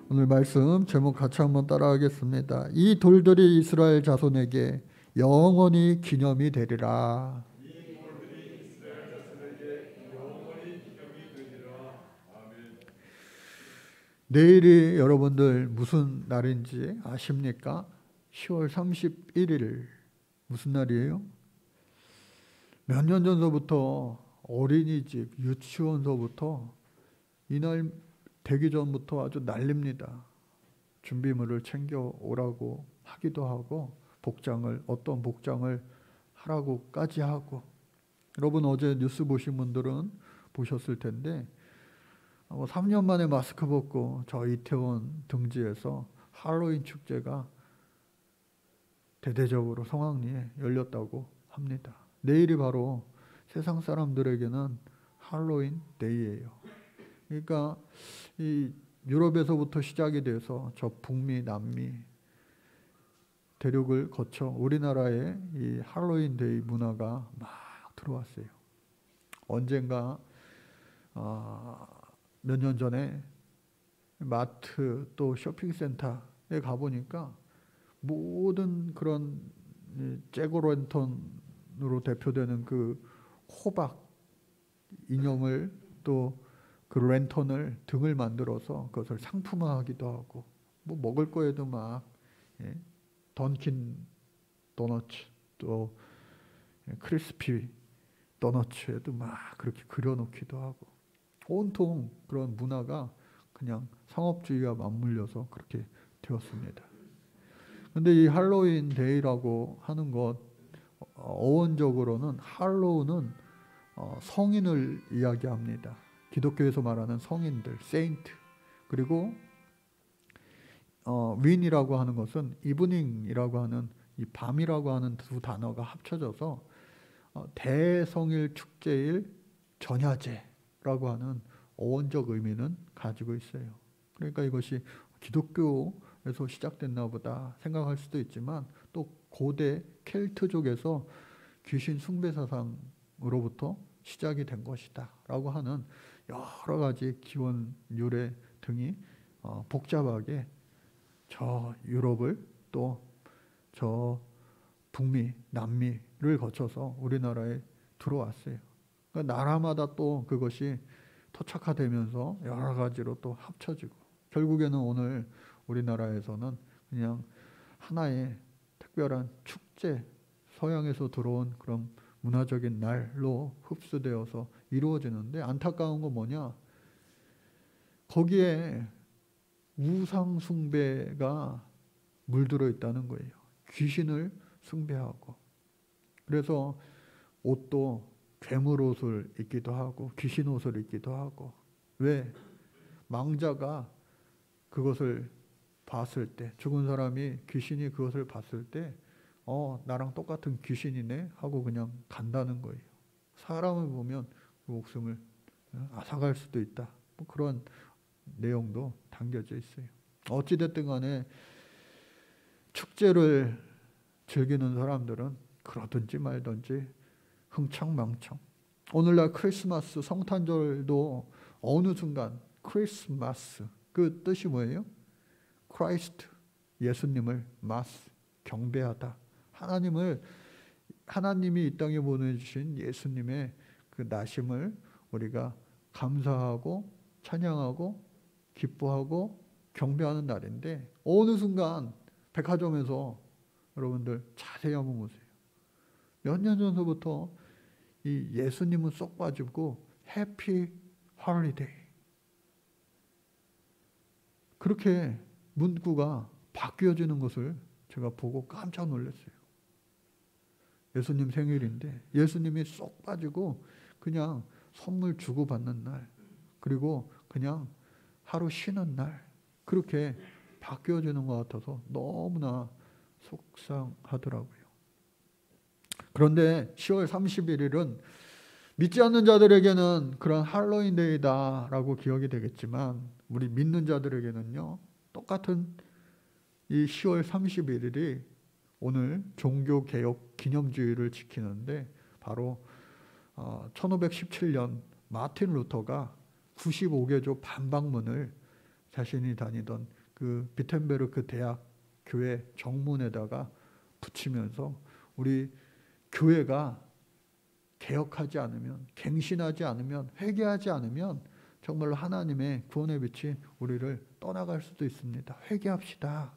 오늘 말씀 제목 같이 한번 따라하겠습니다. 이 돌들이 이스라엘 자손에게 영원히 기념이 되리라. 내일이 여러분들 무슨 날인지 아십니까? 10월 31일 무슨 날이에요? 몇 년 전서부터 어린이집, 유치원서부터 이날 되기 전부터 아주 난립니다. 준비물을 챙겨 오라고 하기도 하고 어떤 복장을 하라고까지 하고. 여러분 어제 뉴스 보신 분들은 보셨을 텐데 3년 만에 마스크 벗고 저 이태원 등지에서 할로윈 축제가 대대적으로 성황리에 열렸다고 합니다. 내일이 바로 세상 사람들에게는 할로윈 데이예요. 그러니까 이 유럽에서부터 시작이 돼서 저 북미, 남미 대륙을 거쳐 우리나라에 이 할로윈 데이 문화가 막 들어왔어요. 언젠가 몇 년 전에 마트 또 쇼핑센터에 가보니까 모든 그런 잭오랜턴으로 대표되는 그 호박 인형을 또 그 랜턴을 등을 만들어서 그것을 상품화하기도 하고 뭐 먹을 거에도 막 던킨 도너츠 또 크리스피 도너츠에도 막 그렇게 그려놓기도 하고 온통 그런 문화가 그냥 상업주의와 맞물려서 그렇게 되었습니다. 근데 이 할로윈 데이라고 하는 것 어원적으로는 할로우는 성인을 이야기합니다. 기독교에서 말하는 성인들, 세인트. 그리고 윈이라고 하는 것은 이브닝이라고 하는 이 밤이라고 하는 두 단어가 합쳐져서 대성일 축제일 전야제라고 하는 어원적 의미는 가지고 있어요. 그러니까 이것이 기독교에서 시작됐나 보다 생각할 수도 있지만 또 고대 켈트족에서 귀신 숭배 사상으로부터 시작이 된 것이다 라고 하는 여러 가지 기원 유래 등이 복잡하게 저 유럽을 또 저 북미, 남미를 거쳐서 우리나라에 들어왔어요. 그러니까 나라마다 또 그것이 토착화되면서 여러 가지로 또 합쳐지고 결국에는 오늘 우리나라에서는 그냥 하나의 특별한 축제, 서양에서 들어온 그런 문화적인 날로 흡수되어서 이루어지는데 안타까운 건 뭐냐? 거기에 우상 숭배가 물들어 있다는 거예요. 귀신을 숭배하고. 그래서 옷도 괴물 옷을 입기도 하고 귀신 옷을 입기도 하고. 왜? 망자가 그것을 봤을 때, 죽은 사람이 귀신이 그것을 봤을 때 나랑 똑같은 귀신이네 하고 그냥 간다는 거예요. 사람을 보면 그 목숨을 앗아갈 수도 있다. 뭐 그런 내용도 담겨져 있어요. 어찌됐든 간에 축제를 즐기는 사람들은 그러든지 말든지 흥청망청. 오늘날 크리스마스 성탄절도 어느 순간 크리스마스 그 뜻이 뭐예요? 크라이스트 예수님을 마스 경배하다. 하나님이 이 땅에 보내주신 예수님의 그 나심을 우리가 감사하고 찬양하고 기뻐하고 경배하는 날인데 어느 순간 백화점에서 여러분들 자세히 한번 보세요. 몇 년 전부터 이 예수님은 쏙 빠지고 해피 홀리데이 그렇게 문구가 바뀌어지는 것을 제가 보고 깜짝 놀랐어요. 예수님 생일인데 예수님이 쏙 빠지고 그냥 선물 주고받는 날 그리고 그냥 하루 쉬는 날 그렇게 바뀌어지는 것 같아서 너무나 속상하더라고요. 그런데 10월 31일은 믿지 않는 자들에게는 그런 할로윈데이다라고 기억이 되겠지만 우리 믿는 자들에게는요 똑같은 이 10월 31일이 오늘 종교개혁 기념주의를 지키는데 바로 1517년 마틴 루터가 95개조 반박문을 자신이 다니던 그 비텐베르크 대학 교회 정문에다가 붙이면서 우리 교회가 개혁하지 않으면, 갱신하지 않으면, 회개하지 않으면 정말로 하나님의 구원의 빛이 우리를 떠나갈 수도 있습니다. 회개합시다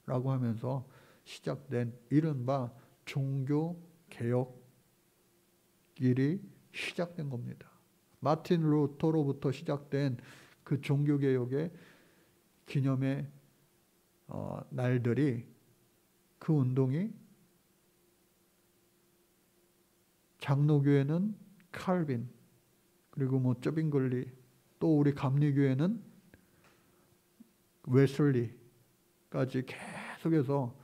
라고 하면서 시작된 이른바 종교개혁 일이 시작된 겁니다. 마틴 루터로부터 시작된 그 종교개혁의 기념의 날들이, 그 운동이 장로교회는 칼빈, 그리고 쩌빙글리, 또 우리 감리교회는 웨슬리까지 계속해서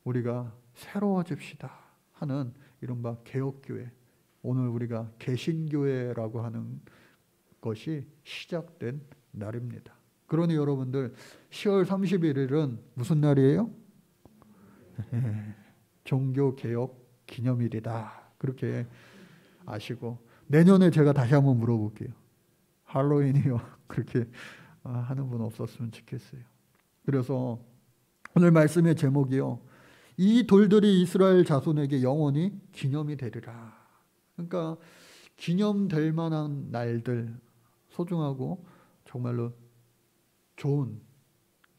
우리가 새로워집시다 하는 이른바 개혁교회, 오늘 우리가 개신교회라고 하는 것이 시작된 날입니다. 그러니 여러분들 10월 31일은 무슨 날이에요? 종교개혁 기념일이다. 그렇게 아시고, 내년에 제가 다시 한번 물어볼게요. 할로윈이요. 그렇게 하는 분 없었으면 좋겠어요. 그래서 오늘 말씀의 제목이요, 이 돌들이 이스라엘 자손에게 영원히 기념이 되리라. 그러니까 기념될 만한 날들, 소중하고 정말로 좋은,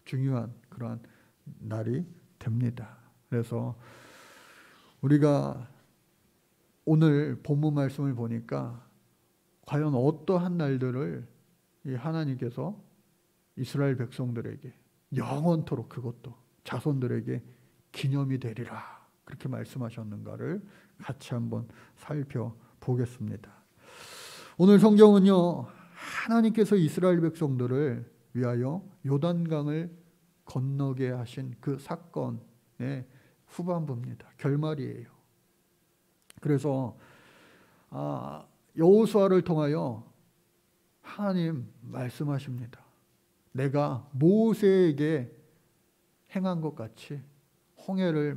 중요한 그러한 날이 됩니다. 그래서 우리가 오늘 본문 말씀을 보니까 과연 어떠한 날들을 이 하나님께서 이스라엘 백성들에게 영원토록, 그것도 자손들에게 기념이 되리라 그렇게 말씀하셨는가를 같이 한번 살펴보겠습니다. 오늘 성경은요, 하나님께서 이스라엘 백성들을 위하여 요단강을 건너게 하신 그 사건의 후반부입니다. 결말이에요. 그래서 여호수아를 통하여 하나님 말씀하십니다. 내가 모세에게 행한 것 같이 홍해를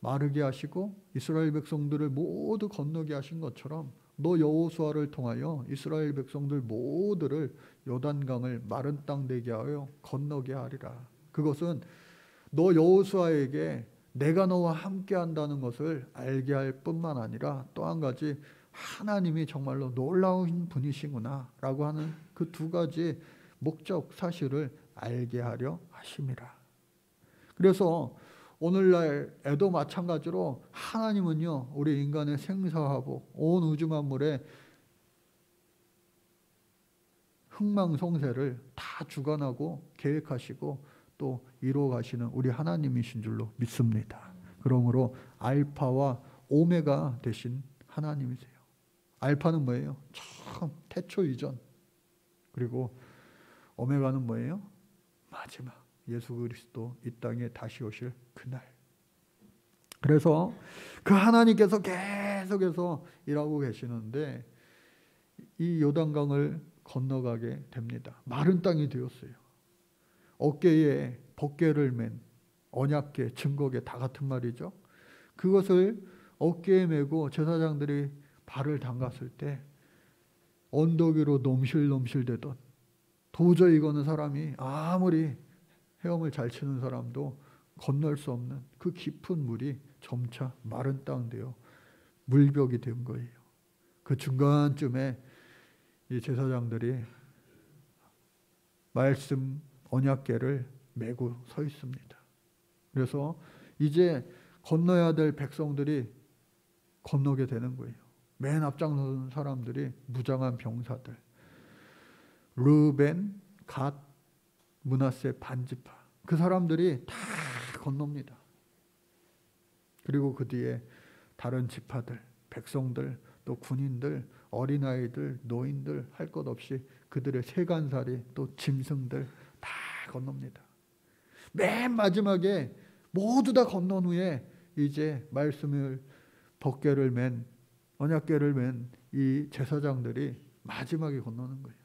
마르게 하시고 이스라엘 백성들을 모두 건너게 하신 것처럼 너 여호수아를 통하여 이스라엘 백성들 모두를 요단강을 마른 땅 되게 하여 건너게 하리라. 그것은 너 여호수아에게 내가 너와 함께 한다는 것을 알게 할 뿐만 아니라 또 한 가지, 하나님이 정말로 놀라운 분이시구나 라고 하는 그 두 가지 목적 사실을 알게 하려 하심이라. 그래서 오늘날에도 마찬가지로 하나님은요, 우리 인간의 생사하고 온 우주 만물의 흥망성쇠를 다 주관하고 계획하시고 또 이루어 가시는 우리 하나님이신 줄로 믿습니다. 그러므로 알파와 오메가 되신 하나님이세요. 알파는 뭐예요? 처음, 태초 이전. 그리고 오메가는 뭐예요? 마지막. 예수 그리스도 이 땅에 다시 오실 그날. 그래서 그 하나님께서 계속해서 일하고 계시는데 이 요단강을 건너가게 됩니다. 마른 땅이 되었어요. 어깨에 벗개를 맨 언약궤, 증거궤 다 같은 말이죠. 그것을 어깨에 메고 제사장들이 발을 담갔을 때 언덕 위로 넘실넘실 되던, 도저히 이거는 사람이 아무리 헤엄을 잘 치는 사람도 건널 수 없는 그 깊은 물이 점차 마른 땅 되어 물벽이 된 거예요. 그 중간쯤에 이 제사장들이 말씀 언약궤를 메고 서 있습니다. 그래서 이제 건너야 될 백성들이 건너게 되는 거예요. 맨 앞장서는 사람들이 무장한 병사들, 르벤, 갓, 므낫세 반지파, 그 사람들이 다 건넙니다. 그리고 그 뒤에 다른 지파들, 백성들, 또 군인들, 어린아이들, 노인들 할 것 없이 그들의 세간살이, 또 짐승들 다 건넙니다. 맨 마지막에 모두 다 건넌 후에 이제 말씀을 벗개를 맨, 언약궤를 맨 이 제사장들이 마지막에 건너는 거예요.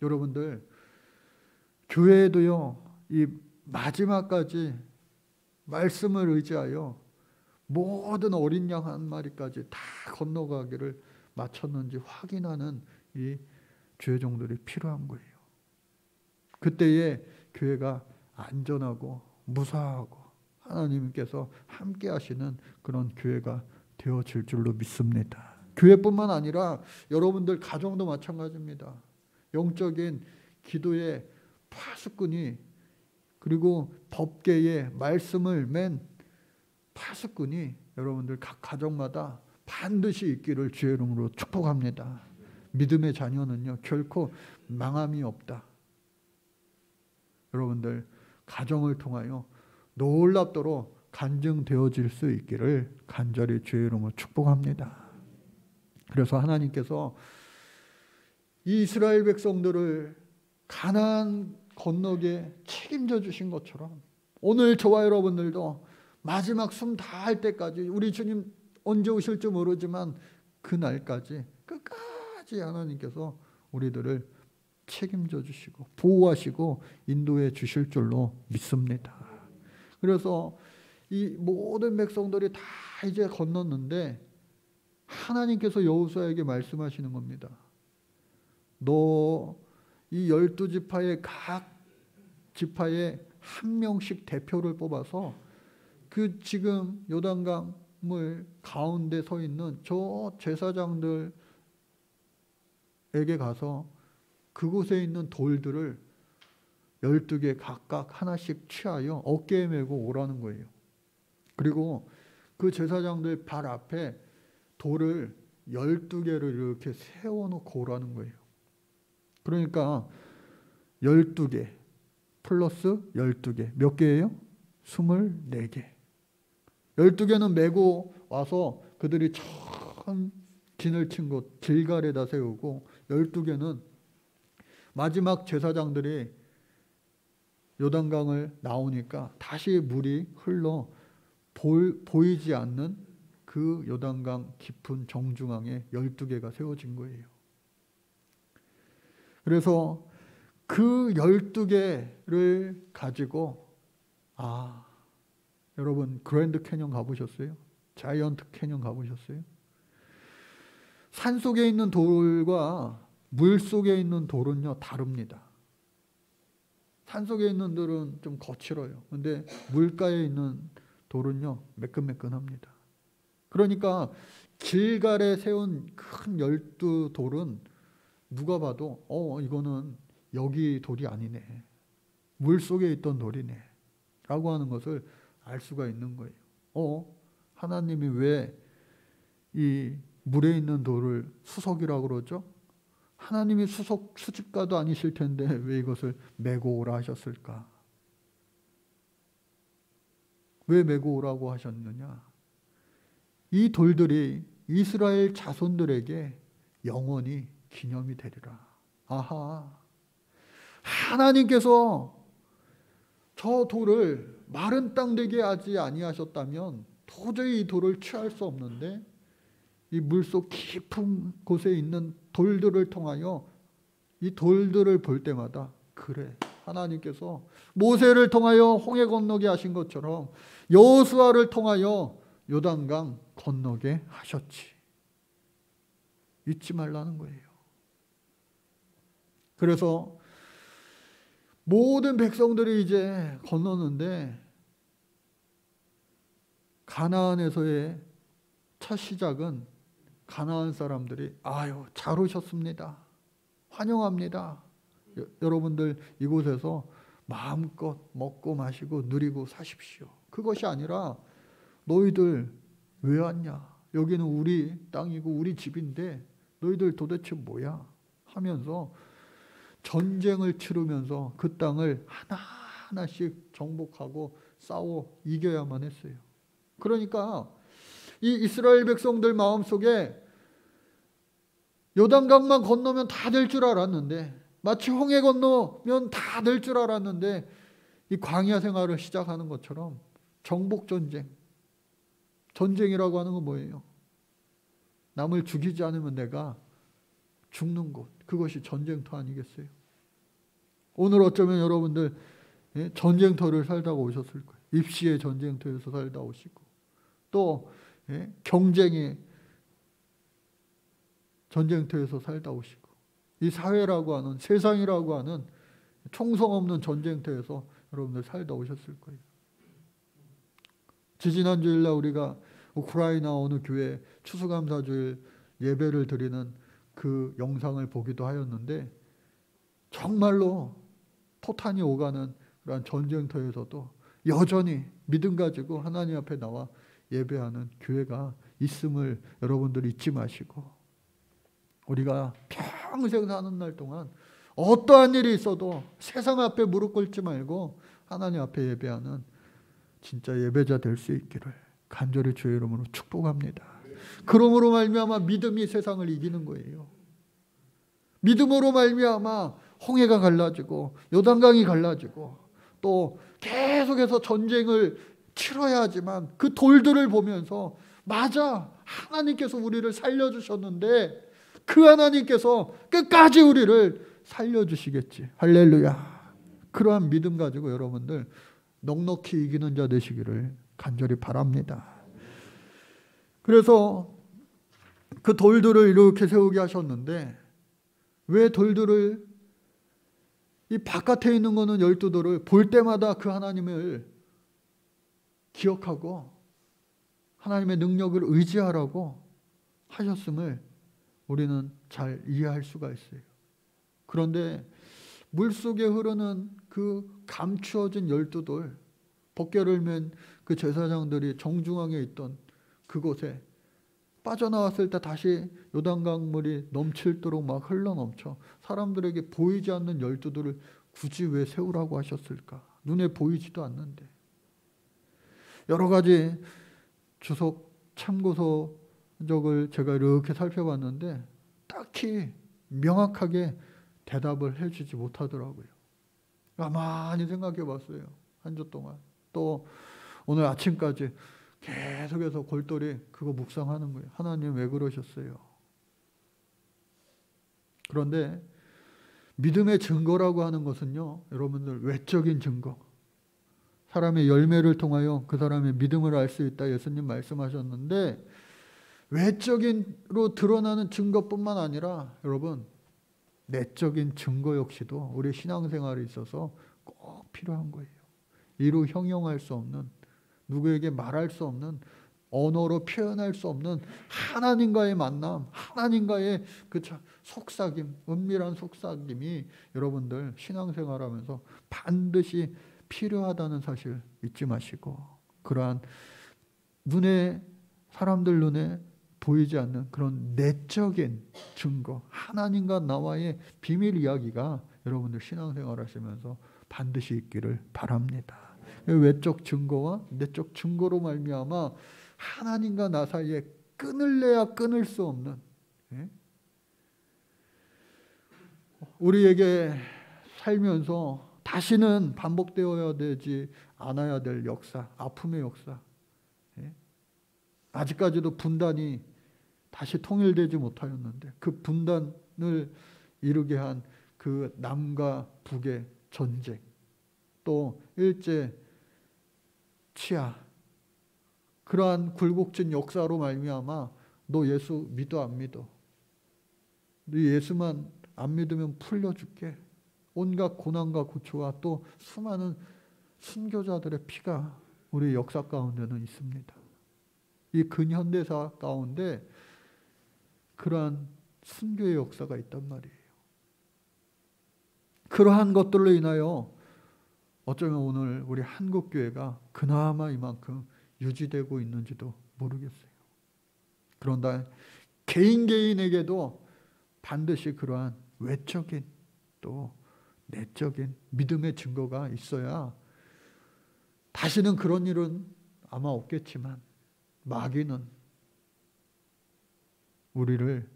여러분들, 교회도요, 이 마지막까지 말씀을 의지하여 모든 어린 양 한 마리까지 다 건너가기를 마쳤는지 확인하는 이 죄종들이 필요한 거예요. 그때에 교회가 안전하고 무사하고 하나님께서 함께 하시는 그런 교회가 되어질 줄로 믿습니다. 교회뿐만 아니라 여러분들 가정도 마찬가지입니다. 영적인 기도의 파수꾼이, 그리고 법계의 말씀을 맨 파수꾼이 여러분들 각 가정마다 반드시 있기를 주의 이름으로 축복합니다. 믿음의 자녀는요 결코 망함이 없다. 여러분들 가정을 통하여 놀랍도록 간증되어질 수 있기를 간절히 주의 이름으로 축복합니다. 그래서 하나님께서 이 이스라엘 백성들을 가나안 건너게 책임져 주신 것처럼 오늘 저와 여러분들도 마지막 숨 다할 때까지, 우리 주님 언제 오실지 모르지만 그날까지 끝까지 하나님께서 우리들을 책임져 주시고 보호하시고 인도해 주실 줄로 믿습니다. 그래서 이 모든 백성들이 다 이제 건넜는데 하나님께서 여호수아에게 말씀하시는 겁니다. 너 이 12지파의 각 지파에 한 명씩 대표를 뽑아서 그 지금 요단강물 가운데 서 있는 저 제사장들에게 가서 그곳에 있는 돌들을 12개 각각 하나씩 취하여 어깨에 메고 오라는 거예요. 그리고 그 제사장들 발 앞에 돌을 12개를 이렇게 세워놓고 오라는 거예요. 그러니까 12개 플러스 12개 몇 개예요? 24개. 12개는 메고 와서 그들이 처음 진을 친 곳 길갈에다 세우고, 12개는 마지막 제사장들이 요단강을 나오니까 다시 물이 흘러 보이지 않는 그 요단강 깊은 정중앙에 12개가 세워진 거예요. 그래서 그 12개를 가지고, 여러분 그랜드 캐년 가보셨어요? 자이언트 캐년 가보셨어요? 산 속에 있는 돌과 물 속에 있는 돌은요 다릅니다. 산 속에 있는 돌은 좀 거칠어요. 근데 물가에 있는 돌은요 매끈매끈합니다. 그러니까 길갈에 세운 큰 12돌은 누가 봐도 이거는 여기 돌이 아니네, 물 속에 있던 돌이네 라고 하는 것을 알 수가 있는 거예요. 하나님이 왜 이 물에 있는 돌을 수석이라고 그러죠? 하나님이 수집가도 아니실 텐데 왜 이것을 메고 오라 하셨을까? 왜 메고 오라고 하셨느냐? 이 돌들이 이스라엘 자손들에게 영원히 기념이 되리라. 하나님께서 저 돌을 마른 땅 되게 하지 아니하셨다면 도저히 이 돌을 취할 수 없는데, 이 물속 깊은 곳에 있는 돌들을 통하여 이 돌들을 볼 때마다 그래, 하나님께서 모세를 통하여 홍해 건너게 하신 것처럼 여호수아를 통하여 요단강 건너게 하셨지. 잊지 말라는 거예요. 그래서 모든 백성들이 이제 건너는데 가나안에서의 첫 시작은 가나안 사람들이 잘 오셨습니다, 환영합니다, 여러분들 이곳에서 마음껏 먹고 마시고 누리고 사십시오. 그것이 아니라 너희들 왜 왔냐, 여기는 우리 땅이고 우리 집인데 너희들 도대체 뭐야 하면서 전쟁을 치르면서 그 땅을 하나하나씩 정복하고 싸워 이겨야만 했어요. 그러니까 이 이스라엘 백성들 마음속에 요단강만 건너면 다 될 줄 알았는데, 마치 홍해 건너면 다 될 줄 알았는데, 이 광야 생활을 시작하는 것처럼 정복 전쟁이라고 하는 건 뭐예요? 남을 죽이지 않으면 내가 죽는 곳, 그것이 전쟁터 아니겠어요? 오늘 어쩌면 여러분들 전쟁터를 살다가 오셨을 거예요. 입시의 전쟁터에서 살다 오시고, 또 경쟁의 전쟁터에서 살다 오시고, 이 사회라고 하는, 세상이라고 하는 총성 없는 전쟁터에서 여러분들 살다 오셨을 거예요. 지지난 주일날 우리가 우크라이나 어느 교회 추수감사주일 예배를 드리는 그 영상을 보기도 하였는데 정말로 포탄이 오가는 그런 전쟁터에서도 여전히 믿음 가지고 하나님 앞에 나와 예배하는 교회가 있음을 여러분들 잊지 마시고, 우리가 평생 사는 날 동안 어떠한 일이 있어도 세상 앞에 무릎 꿇지 말고 하나님 앞에 예배하는 진짜 예배자 될 수 있기를 간절히 주의 이름으로 축복합니다. 그러므로 말미암아 믿음이 세상을 이기는 거예요. 믿음으로 말미암아 홍해가 갈라지고 요단강이 갈라지고 또 계속해서 전쟁을 치러야 하지만 그 돌들을 보면서 맞아, 하나님께서 우리를 살려주셨는데 그 하나님께서 끝까지 우리를 살려주시겠지. 할렐루야. 그러한 믿음 가지고 여러분들 넉넉히 이기는 자 되시기를 간절히 바랍니다. 그래서 그 돌들을 이렇게 세우게 하셨는데, 왜 돌들을, 이 바깥에 있는 거는 12돌을 볼 때마다 그 하나님을 기억하고 하나님의 능력을 의지하라고 하셨음을 우리는 잘 이해할 수가 있어요. 그런데 물속에 흐르는 그 감추어진 12돌, 벗개를 맨 그 제사장들이 정중앙에 있던 그곳에 빠져나왔을 때 다시 요단강 물이 넘칠도록 막 흘러넘쳐 사람들에게 보이지 않는 12돌을 굳이 왜 세우라고 하셨을까? 눈에 보이지도 않는데. 여러 가지 주석 참고서적을 제가 이렇게 살펴봤는데 딱히 명확하게 대답을 해주지 못하더라고요. 많이 생각해 봤어요. 한 주 동안. 또 오늘 아침까지 계속해서 골똘히 그거 묵상하는 거예요. 하나님 왜 그러셨어요? 그런데 믿음의 증거라고 하는 것은요, 여러분들 외적인 증거, 사람의 열매를 통하여 그 사람의 믿음을 알 수 있다 예수님 말씀하셨는데, 외적인로 드러나는 증거뿐만 아니라 여러분 내적인 증거 역시도 우리 신앙생활에 있어서 꼭 필요한 거예요. 이루 형용할 수 없는, 누구에게 말할 수 없는, 언어로 표현할 수 없는 하나님과의 만남, 하나님과의 그 속삭임, 은밀한 속삭임이 여러분들 신앙생활하면서 반드시 필요하다는 사실 잊지 마시고, 그러한 눈에, 사람들 눈에 보이지 않는 그런 내적인 증거, 하나님과 나와의 비밀 이야기가 여러분들 신앙생활 하시면서 반드시 있기를 바랍니다. 외적 증거와 내적 증거로 말미암아 하나님과 나 사이에 끊을래야 끊을 수 없는, 우리에게 살면서 다시는 반복되어야 되지 않아야 될 역사, 아픔의 역사, 아직까지도 분단이 다시 통일되지 못하였는데 그 분단을 이루게 한 그 남과 북의 전쟁, 또 일제 치하, 그러한 굴곡진 역사로 말미암아 너 예수 믿어 안 믿어? 너 예수만 안 믿으면 풀려줄게. 온갖 고난과 고초와 또 수많은 순교자들의 피가 우리 역사 가운데는 있습니다. 이 근현대사 가운데 그러한 순교의 역사가 있단 말이에요. 그러한 것들로 인하여 어쩌면 오늘 우리 한국교회가 그나마 이만큼 유지되고 있는지도 모르겠어요. 그런데 개인에게도 반드시 그러한 외적인 또 내적인 믿음의 증거가 있어야 다시는 그런 일은 아마 없겠지만 마귀는 우리를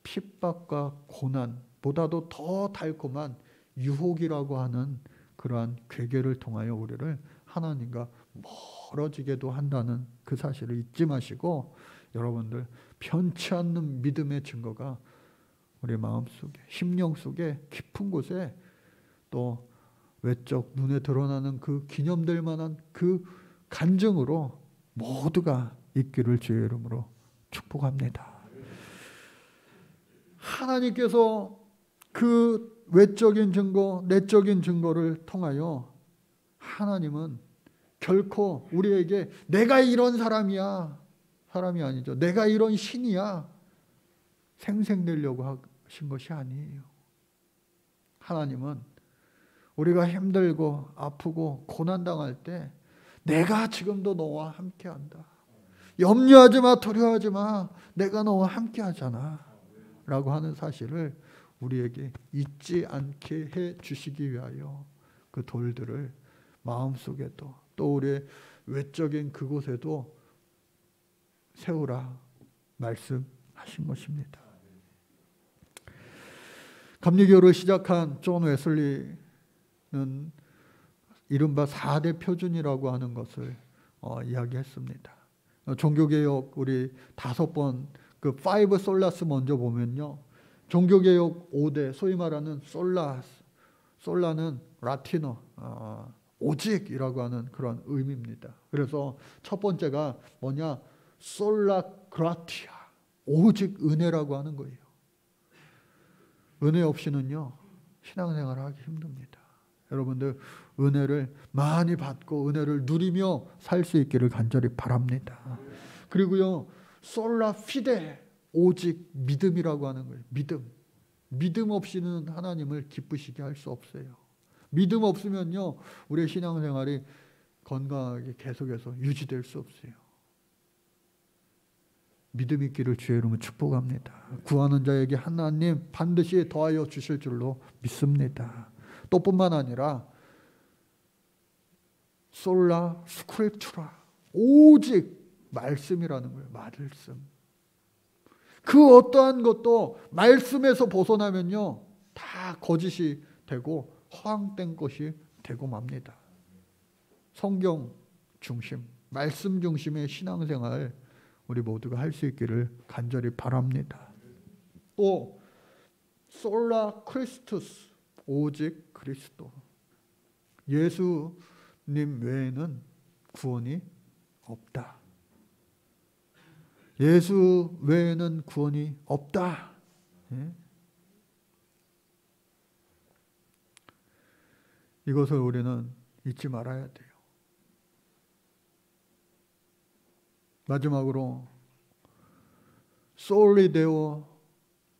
핍박과 고난보다도 더 달콤한 유혹이라고 하는 그러한 괴계를 통하여 우리를 하나님과 멀어지게도 한다는 그 사실을 잊지 마시고, 여러분들 편치 않는 믿음의 증거가 우리 마음속에, 심령 속에 깊은 곳에 또 외적 눈에 드러나는 그 기념될 만한 그 간증으로 모두가 있기를 주의 이름으로 축복합니다. 하나님께서 그 외적인 증거, 내적인 증거를 통하여 하나님은 결코 우리에게 내가 이런 사람이야, 사람이 아니죠. 내가 이런 신이야 생생내려고 하신 것이 아니에요. 하나님은 우리가 힘들고 아프고 고난당할 때 내가 지금도 너와 함께한다. 염려하지 마, 두려워하지 마. 내가 너와 함께하잖아. 라고 하는 사실을 우리에게 잊지 않게 해 주시기 위하여 그 돌들을 마음속에도 또 우리의 외적인 그곳에도 세우라 말씀하신 것입니다. 감리교를 시작한 존 웨슬리는 이른바 4대 표준이라고 하는 것을 이야기했습니다. 종교개혁 우리 5번 그 5 솔라스 먼저 보면요. 종교개혁 5대 소위 말하는 솔라는 라틴어 오직이라고 하는 그런 의미입니다. 그래서 첫 번째가 뭐냐? 솔라 그라티아, 오직 은혜라고 하는 거예요. 은혜 없이는요 신앙생활을 하기 힘듭니다. 여러분들 은혜를 많이 받고 은혜를 누리며 살 수 있기를 간절히 바랍니다. 그리고요 솔라 피데, 오직 믿음이라고 하는 거예요. 믿음 없이는 하나님을 기쁘시게 할 수 없어요. 믿음 없으면요 우리의 신앙생활이 건강하게 계속해서 유지될 수 없어요. 믿음 있기를 주의 이름으로 축복합니다. 구하는 자에게 하나님 반드시 더하여 주실 줄로 믿습니다. 또 뿐만 아니라 솔라 스크립투라, 오직 말씀이라는 거예요. 말씀. 그 어떠한 것도 말씀에서 벗어나면요 다 거짓이 되고 허황된 것이 되고 맙니다. 성경 중심, 말씀 중심의 신앙생활 우리 모두가 할 수 있기를 간절히 바랍니다. 또 솔라 크리스투스, 오직 그리스도. 예수님 외에는 구원이 없다. 예수 외에는 구원이 없다. 예? 이것을 우리는 잊지 말아야 돼요. 마지막으로 솔리 데오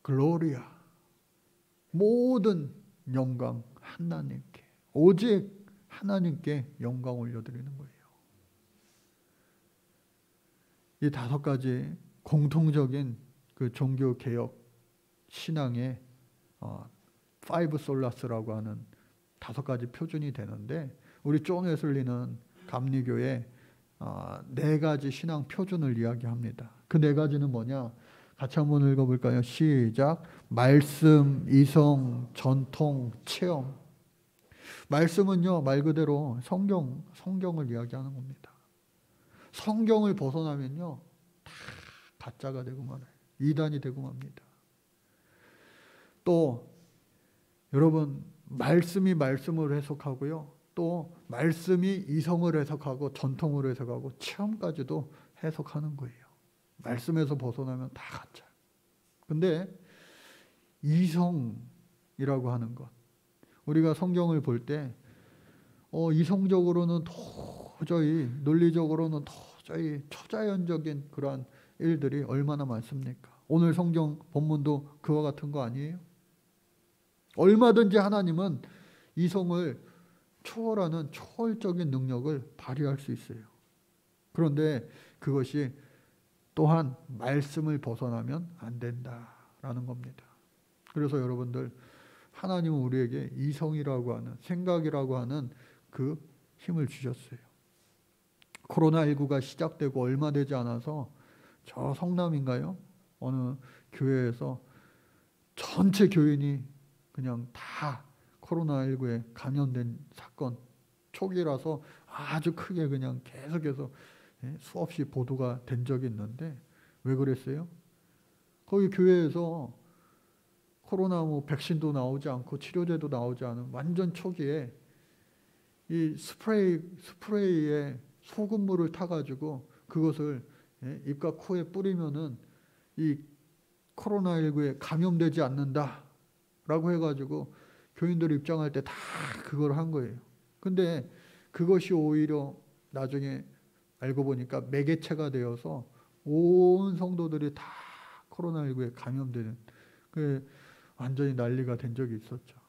글로리아, 모든 영광 하나님께, 오직 하나님께 영광 올려드리는 거예요. 이 5가지 공통적인 그 종교개혁 신앙의 5 솔라스라고 하는 5가지 표준이 되는데, 우리 존 웨슬리는 감리교의 4가지 신앙 표준을 이야기합니다. 그 4가지는 뭐냐? 같이 한번 읽어볼까요? 시작. 말씀, 이성, 전통, 체험. 말씀은요 말 그대로 성경을 이야기하는 겁니다. 성경을 벗어나면요 다 가짜가 되고 말아요. 이단이 되고 맙니다. 또 여러분 말씀이 말씀을 해석하고요, 또 말씀이 이성을 해석하고 전통으로 해석하고 체험까지도 해석하는 거예요. 말씀에서 벗어나면 다 가짜. 근데 이성이라고 하는 것, 우리가 성경을 볼 때 이성적으로는 도저히, 논리적으로는 도저히 초자연적인 그러한 일들이 얼마나 많습니까? 오늘 성경 본문도 그와 같은 거 아니에요? 얼마든지 하나님은 이성을 초월하는 초월적인 능력을 발휘할 수 있어요. 그런데 그것이 또한 말씀을 벗어나면 안 된다라는 겁니다. 그래서 여러분들, 하나님은 우리에게 이성이라고 하는, 생각이라고 하는 그 힘을 주셨어요. 코로나19가 시작되고 얼마 되지 않아서 저 성남인가요? 어느 교회에서 전체 교인이 그냥 다 코로나19에 감염된 사건, 초기라서 아주 크게 그냥 계속해서 수없이 보도가 된 적이 있는데, 왜 그랬어요? 거기 교회에서 코로나 백신도 나오지 않고 치료제도 나오지 않은 완전 초기에 이 스프레이에 소금물을 타가지고 그것을 입과 코에 뿌리면은 이 코로나19에 감염되지 않는다라고 해가지고 교인들 입장할 때 다 그걸 한 거예요. 근데 그것이 오히려 나중에 알고 보니까 매개체가 되어서 온 성도들이 다 코로나19에 감염되는, 그 완전히 난리가 된 적이 있었죠.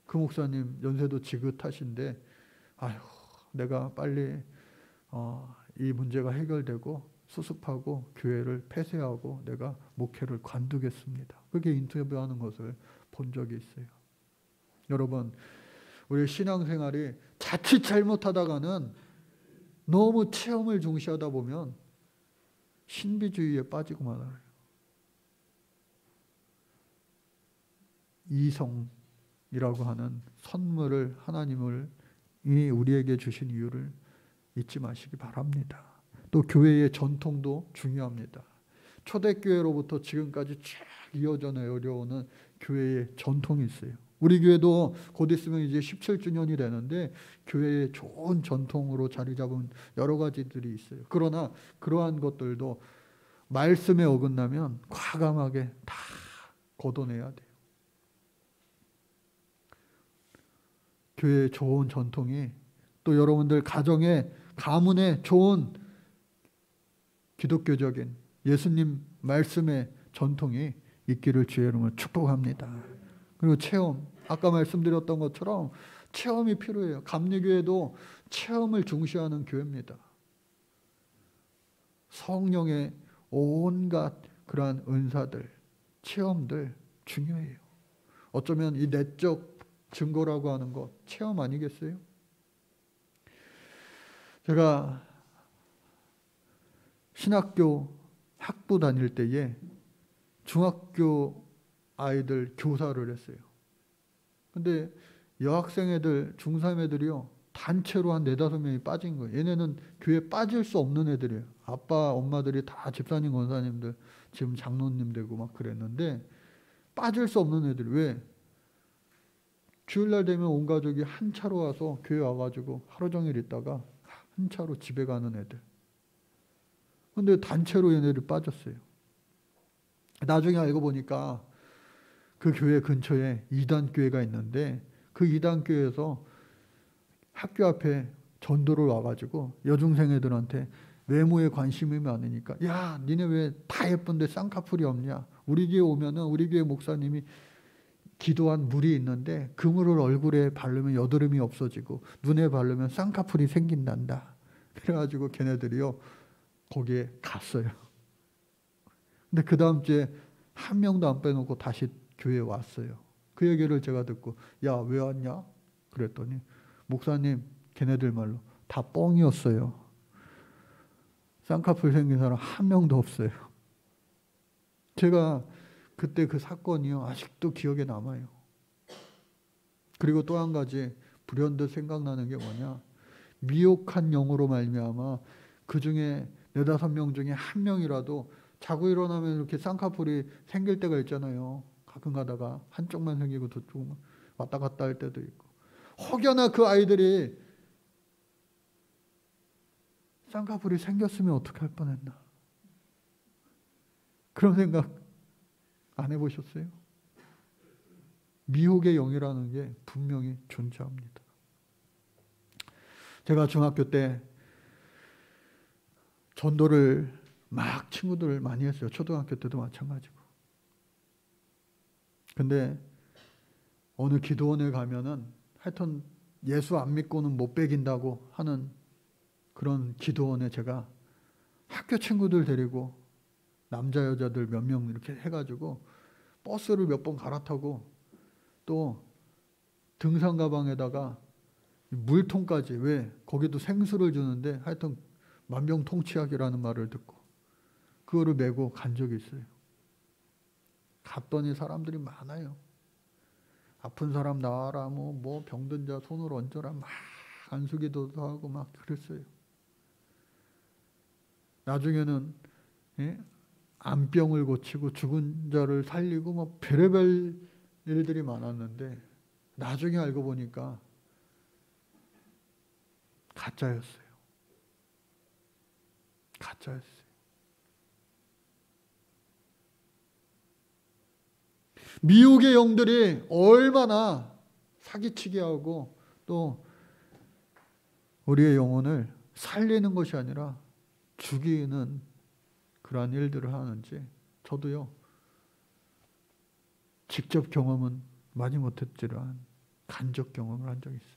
그 목사님 연세도 지긋하신데 아휴, 내가 빨리 이 문제가 해결되고 수습하고 교회를 폐쇄하고 내가 목회를 관두겠습니다. 그렇게 인터뷰하는 것을 본 적이 있어요. 여러분, 우리 신앙생활이 자칫 잘못하다가는 너무 체험을 중시하다 보면 신비주의에 빠지고 말아요. 이성이라고 하는 선물을 하나님을 우리에게 주신 이유를 잊지 마시기 바랍니다. 또 교회의 전통도 중요합니다. 초대교회로부터 지금까지 쭉 이어져 내려오는 교회의 전통이 있어요. 우리 교회도 곧 있으면 이제 17주년이 되는데 교회의 좋은 전통으로 자리 잡은 여러 가지들이 있어요. 그러나 그러한 것들도 말씀에 어긋나면 과감하게 다 걷어내야 돼요. 교회의 좋은 전통이 또 여러분들 가정에 가문에 좋은 기독교적인 예수님 말씀의 전통이 있기를 주의 이름으로 축복합니다. 그리고 체험, 아까 말씀드렸던 것처럼 체험이 필요해요. 감리교회도 체험을 중시하는 교회입니다. 성령의 온갖 그러한 은사들, 체험들 중요해요. 어쩌면 이 내적 증거라고 하는 것 체험 아니겠어요? 제가 신학교 학부 다닐 때에 중학교 아이들 교사를 했어요. 근데 여학생 애들, 중3 애들이요, 단체로 한 4-5명이 빠진 거예요. 얘네는 교회에 빠질 수 없는 애들이에요. 아빠, 엄마들이 다 집사님, 권사님들, 지금 장로님 되고 막 그랬는데 빠질 수 없는 애들. 왜? 주일날 되면 온 가족이 한 차로 와서 교회 와가지고 하루 종일 있다가 한 차로 집에 가는 애들. 근데 단체로 얘네들이 빠졌어요. 나중에 알고 보니까 그 교회 근처에 이단교회가 있는데 그 이단교회에서 학교 앞에 전도를 와가지고 여중생 애들한테 외모에 관심이 많으니까 야, 니네 왜 다 예쁜데 쌍꺼풀이 없냐? 우리 교회 오면은 우리 교회 목사님이 기도한 물이 있는데 그 물을 얼굴에 바르면 여드름이 없어지고 눈에 바르면 쌍꺼풀이 생긴단다. 그래가지고 걔네들이요 거기에 갔어요. 근데 그 다음 주에 한 명도 안 빼놓고 다시 교회에 왔어요. 그 얘기를 제가 듣고 야, 왜 왔냐? 그랬더니 목사님, 걔네들 말로 다 뻥이었어요. 쌍꺼풀 생긴 사람 한 명도 없어요. 제가 그때 그 사건이요 아직도 기억에 남아요. 그리고 또 한 가지 불현듯 생각나는 게 뭐냐, 미혹한 영으로 말미암아 그 중에 4-5명 중에 한 명이라도 자고 일어나면 이렇게 쌍꺼풀이 생길 때가 있잖아요. 가끔 가다가 한쪽만 생기고 저쪽만 왔다 갔다 할 때도 있고. 혹여나 그 아이들이 쌍꺼풀이 생겼으면 어떻게 할 뻔했나. 그런 생각 안 해보셨어요? 미혹의 영이라는 게 분명히 존재합니다. 제가 중학교 때 전도를 막 친구들 많이 했어요. 초등학교 때도 마찬가지고. 근데 어느 기도원에 가면은 하여튼 예수 안 믿고는 못 배긴다고 하는 그런 기도원에 제가 학교 친구들 데리고 남자 여자들 몇 명 이렇게 해가지고 버스를 몇 번 갈아타고 또 등산 가방에다가 물통까지, 왜 거기도 생수를 주는데 하여튼 만병통치약이라는 말을 듣고 그거를 메고 간 적이 있어요. 갔더니 사람들이 많아요. 아픈 사람 나와라, 뭐 병든 자 손을 얹어라, 막 안수기도도 하고 막 그랬어요. 나중에는 암병을 고치고 죽은 자를 살리고 뭐 별의별 일들이 많았는데 나중에 알고 보니까 가짜였어요. 가짜였어요. 미혹의 영들이 얼마나 사기치게 하고 또 우리의 영혼을 살리는 것이 아니라 죽이는 그러한 일들을 하는지 저도요 직접 경험은 많이 못했지만 간접 경험을 한 적이 있어요.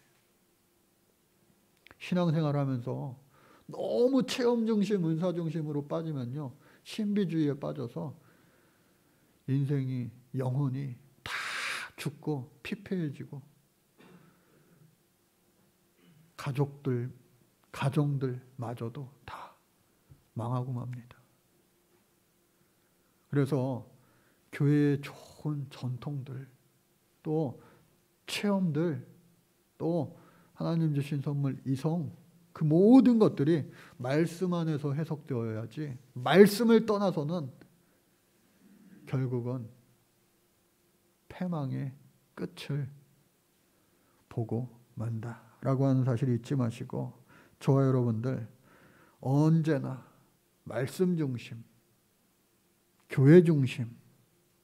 신앙생활하면서 너무 체험 중심, 은사 중심으로 빠지면요 신비주의에 빠져서 인생이 영혼이 다 죽고 피폐해지고 가정들마저도 다 망하고 맙니다. 그래서 교회의 좋은 전통들 또 체험들 또 하나님 주신 선물 이성 그 모든 것들이 말씀 안에서 해석되어야지 말씀을 떠나서는 결국은 패망의 끝을 보고 만다라고 하는 사실을 잊지 마시고 저와 여러분들 언제나 말씀 중심, 교회 중심,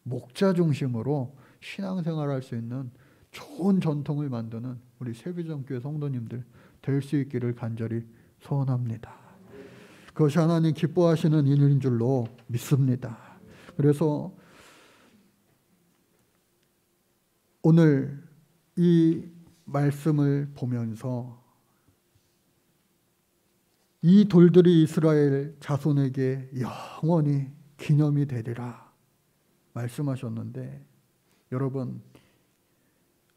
목자 중심으로 신앙생활할 수 있는 좋은 전통을 만드는 우리 세비전교회 성도님들 될 수 있기를 간절히 소원합니다. 그것이 하나님 기뻐하시는 일인 줄로 믿습니다. 그래서 오늘 이 말씀을 보면서 이 돌들이 이스라엘 자손에게 영원히 기념이 되리라 말씀하셨는데 여러분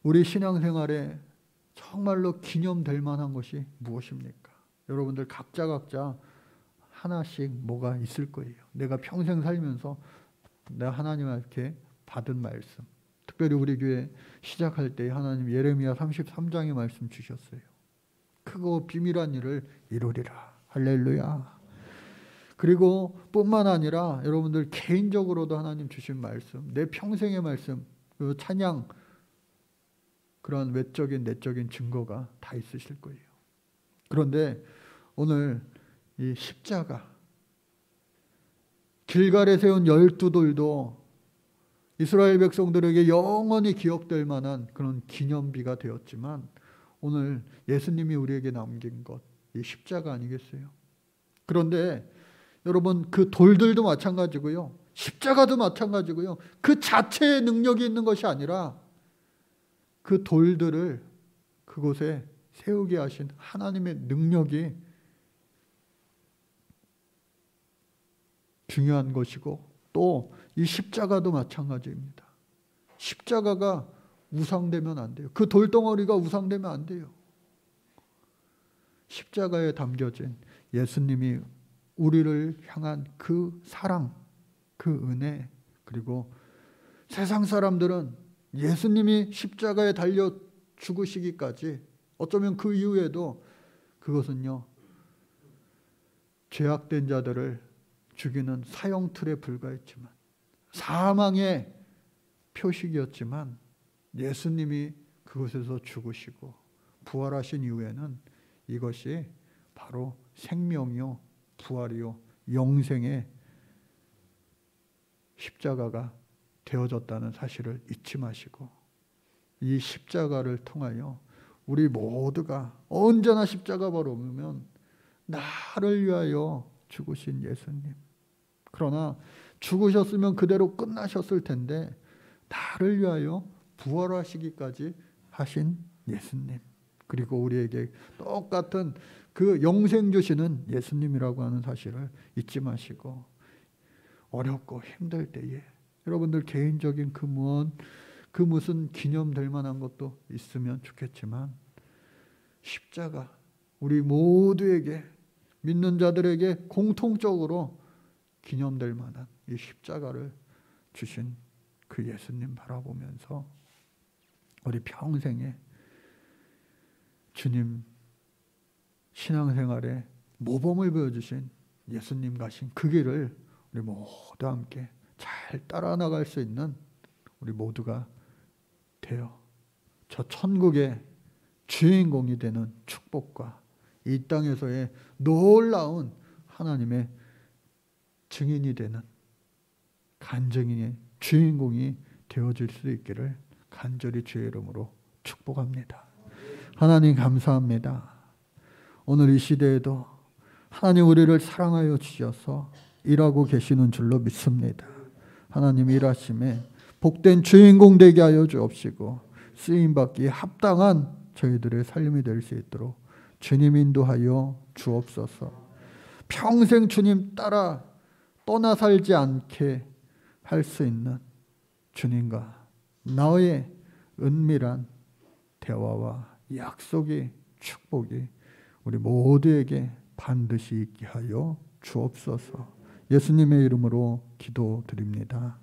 우리 신앙생활에 정말로 기념될 만한 것이 무엇입니까? 여러분들 각자 하나씩 뭐가 있을 거예요. 내가 평생 살면서 내가 하나님께 받은 말씀. 특별히 우리 교회 시작할 때 하나님 예레미야 33장의 말씀 주셨어요. 크고 비밀한 일을 이루리라. 할렐루야. 그리고 뿐만 아니라 여러분들 개인적으로도 하나님 주신 말씀, 내 평생의 말씀, 그 찬양, 그런 외적인 내적인 증거가 다 있으실 거예요. 그런데 오늘 이 십자가, 길갈에 세운 12돌도 이스라엘 백성들에게 영원히 기억될 만한 그런 기념비가 되었지만 오늘 예수님이 우리에게 남긴 것, 이 십자가 아니겠어요? 그런데 여러분 그 돌들도 마찬가지고요. 십자가도 마찬가지고요. 그 자체의 능력이 있는 것이 아니라 그 돌들을 그곳에 세우게 하신 하나님의 능력이 중요한 것이고 또 이 십자가도 마찬가지입니다. 십자가가 우상되면 안 돼요. 그 돌덩어리가 우상되면 안 돼요. 십자가에 담겨진 예수님이 우리를 향한 그 사랑, 그 은혜, 그리고 세상 사람들은 예수님이 십자가에 달려 죽으시기까지 어쩌면 그 이후에도 그것은요 죄악된 자들을 죽이는 사형틀에 불과했지만 사망의 표식이었지만 예수님이 그곳에서 죽으시고 부활하신 이후에는 이것이 바로 생명이요 부활이요 영생의 십자가가 되어졌다는 사실을 잊지 마시고 이 십자가를 통하여 우리 모두가 언제나 십자가 바라보면 나를 위하여 죽으신 예수님. 그러나 죽으셨으면 그대로 끝나셨을 텐데 나를 위하여 부활하시기까지 하신 예수님. 그리고 우리에게 똑같은 그 영생 주시는 예수님이라고 하는 사실을 잊지 마시고 어렵고 힘들 때에 여러분들 개인적인 그 무슨 기념될 만한 것도 있으면 좋겠지만 십자가 우리 모두에게 믿는 자들에게 공통적으로 기념될 만한 이 십자가를 주신 그 예수님 바라보면서 우리 평생에 주님 신앙생활에 모범을 보여주신 예수님 가신 그 길을 우리 모두 함께 잘 따라 나갈 수 있는 우리 모두가 되어 저 천국의 주인공이 되는 축복과 이 땅에서의 놀라운 하나님의 증인이 되는 간증인의 주인공이 되어질 수 있기를 간절히 주의 이름으로 축복합니다. 하나님 감사합니다. 오늘 이 시대에도 하나님 우리를 사랑하여 주셔서 일하고 계시는 줄로 믿습니다. 하나님 일하심에 복된 주인공 되게 하여 주옵시고 쓰임받기에 합당한 저희들의 삶이 될 수 있도록 주님 인도하여 주옵소서. 평생 주님 따라 떠나 살지 않게 할 수 있는 주님과 나의 은밀한 대화와 약속이 축복이 우리 모두에게 반드시 있게 하여 주옵소서. 예수님의 이름으로 기도드립니다.